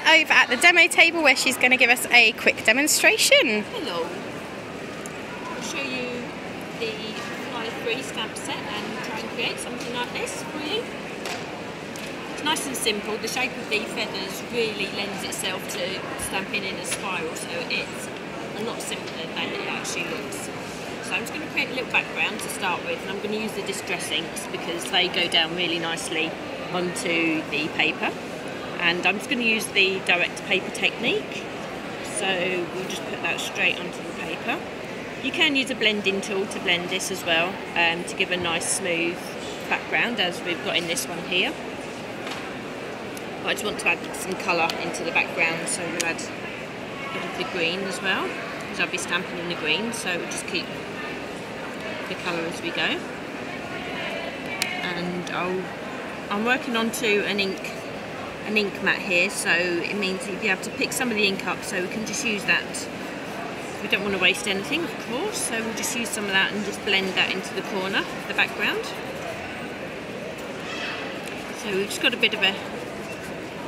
over at the demo table where she's going to give us a quick demonstration. Hello. I'll show you the Fly 3 stamp set and try and create something like this for you. It's nice and simple. The shape of the feathers really lends itself to stamping in a spiral, so it's a lot simpler than it actually looks. So I'm just going to create a little background to start with, and I'm going to use the distress inks because they go down really nicely onto the paper. And I'm just going to use the direct paper technique, so we'll just put that straight onto the paper. You can use a blending tool to blend this as well, to give a nice smooth background as we've got in this one here. But I just want to add some colour into the background, so we'll add a bit of the green as well, because I'll be stamping in the green, so we'll just keep the colour as we go. And I'm working onto an ink mat here, so it means you'll be able to pick some of the ink up, so we can just use that. We don't want to waste anything, of course, so we'll just use some of that and just blend that into the corner of the background. So we've just got a bit of a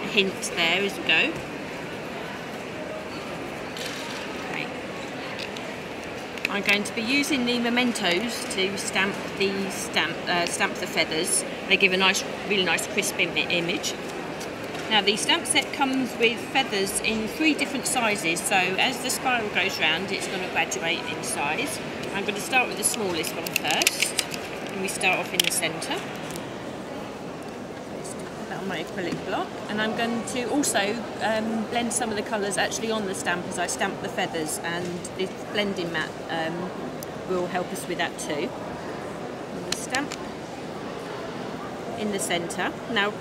hint there as we go. Okay. I'm going to be using the mementos to stamp the feathers. They give a nice, really nice crisp image. Now the stamp set comes with feathers in 3 different sizes, so as the spiral goes round it's going to graduate in size. I'm going to start with the smallest one first, and we start off in the centre. Put that on my acrylic block, and I'm going to also blend some of the colours actually on the stamp as I stamp the feathers, and this blending mat will help us with that too. And the stamp in the centre. Now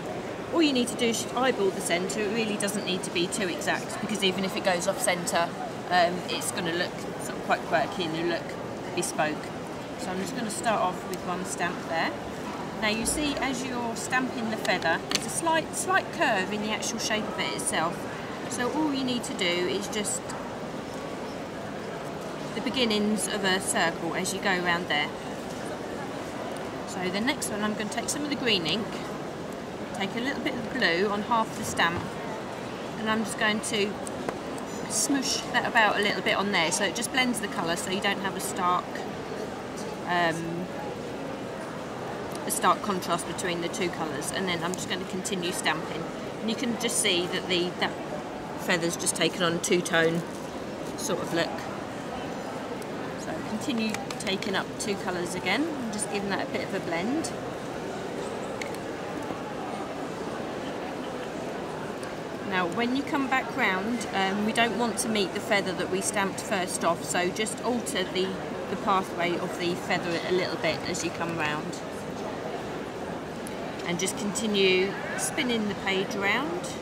all you need to do is eyeball the centre. It really doesn't need to be too exact, because even if it goes off centre, it's going to look sort of quite quirky and it'll look bespoke. So I'm just going to start off with one stamp there. Now you see, as you're stamping the feather, there's a slight curve in the actual shape of it itself. So all you need to do is just the beginnings of a circle as you go around there. So the next one, I'm going to take some of the green ink, take a little bit of blue on half the stamp, and I'm just going to smoosh that about a little bit on there, so it just blends the colour, so you don't have a stark contrast between the 2 colours. And then I'm just going to continue stamping, and you can just see that that feather's just taken on a 2-tone sort of look. So continue taking up 2 colours again, and just giving that a bit of a blend. Now when you come back round, we don't want to meet the feather that we stamped first off, so just alter the pathway of the feather a little bit as you come round. And just continue spinning the page around.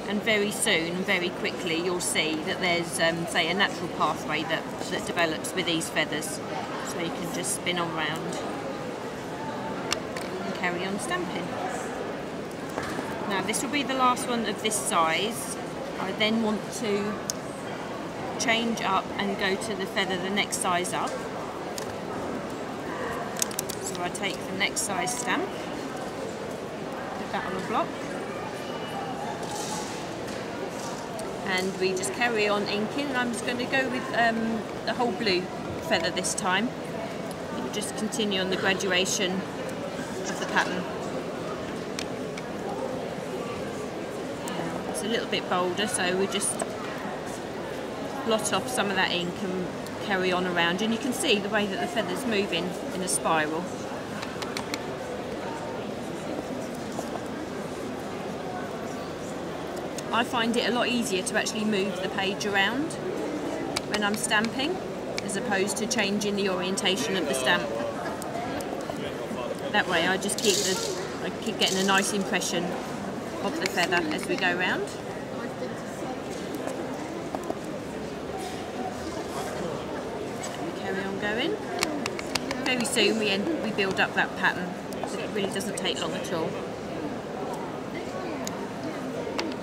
And very soon, very quickly, you'll see that there's, say, a natural pathway that develops with these feathers. So you can just spin on round and carry on stamping. Now this will be the last one of this size. I then want to change up and go to the feather the next size up. So I take the next size stamp, put that on a block, and we just carry on inking. And I'm just going to go with the whole blue feather this time. We'll just continue on the graduation of the pattern. It's a little bit bolder, so we just blot off some of that ink and carry on around, and you can see the way that the feather's moving in a spiral. I find it a lot easier to actually move the page around when I'm stamping, as opposed to changing the orientation of the stamp. That way I just keep getting a nice impression of the feather as we go round. So we carry on going. Very soon we build up that pattern, so it really doesn't take long at all.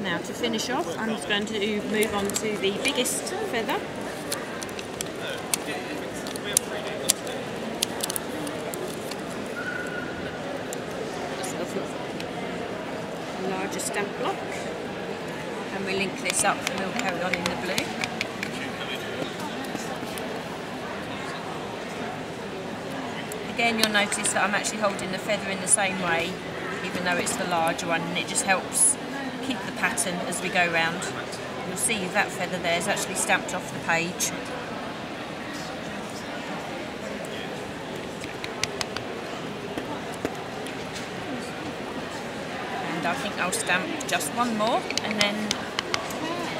Now to finish off, I'm just going to move on to the biggest feather. larger stamp block, and we link this up and we'll carry on in the blue. Again, you'll notice that I'm actually holding the feather in the same way, even though it's the larger one, and it just helps keep the pattern as we go round. You'll see that feather there is actually stamped off the page. And I think I'll stamp just one more, and then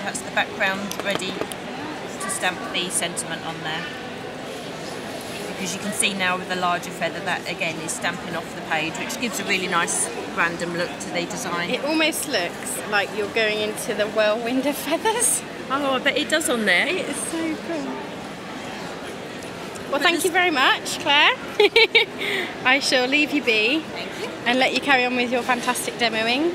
that's the background ready to stamp the sentiment on there. Because you can see now with the larger feather that again is stamping off the page, which gives a really nice random look to the design. It almost looks like you're going into the whirlwind of feathers. Oh, I bet it does on there. It's so cool. Well, thank you very much, Claire. I shall leave you be. Thank you. And let you carry on with your fantastic demoing.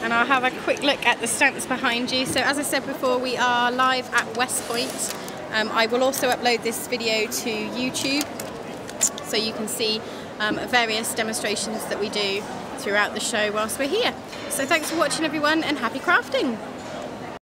And I'll have a quick look at the stamps behind you. So as I said before, we are live at Westpoint. I will also upload this video to YouTube so you can see various demonstrations that we do throughout the show whilst we're here. So thanks for watching everyone, and happy crafting!